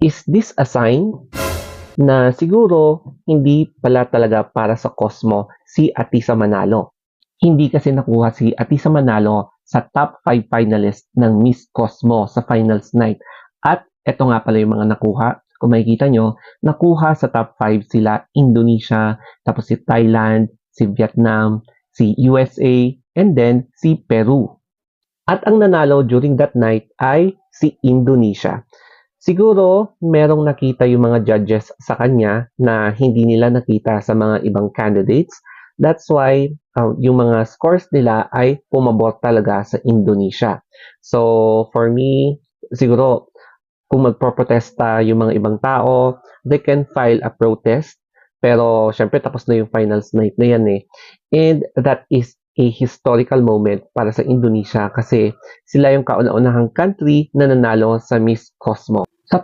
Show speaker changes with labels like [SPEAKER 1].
[SPEAKER 1] Is this a sign na siguro hindi pala talaga para sa Cosmo si Atisa Manalo? Hindi kasi nakuha si Atisa Manalo sa top 5 finalist ng Miss Cosmo sa finals night. At eto nga pala yung mga nakuha. Kung makikita nyo, nakuha sa top 5 sila Indonesia, tapos si Thailand, si Vietnam, si USA, and then si Peru. At ang nanalo during that night ay si Indonesia. Siguro merong nakita yung mga judges sa kanya na hindi nila nakita sa mga ibang candidates. That's why yung mga scores nila ay pumabor talaga sa Indonesia. So for me, siguro kung magpo-protesta yung mga ibang tao, they can file a protest. Pero syempre tapos na yung finals night na yan eh. And that is a historical moment para sa Indonesia kasi sila yung kauna-unahang country na nanalo sa Miss Cosmo. Sa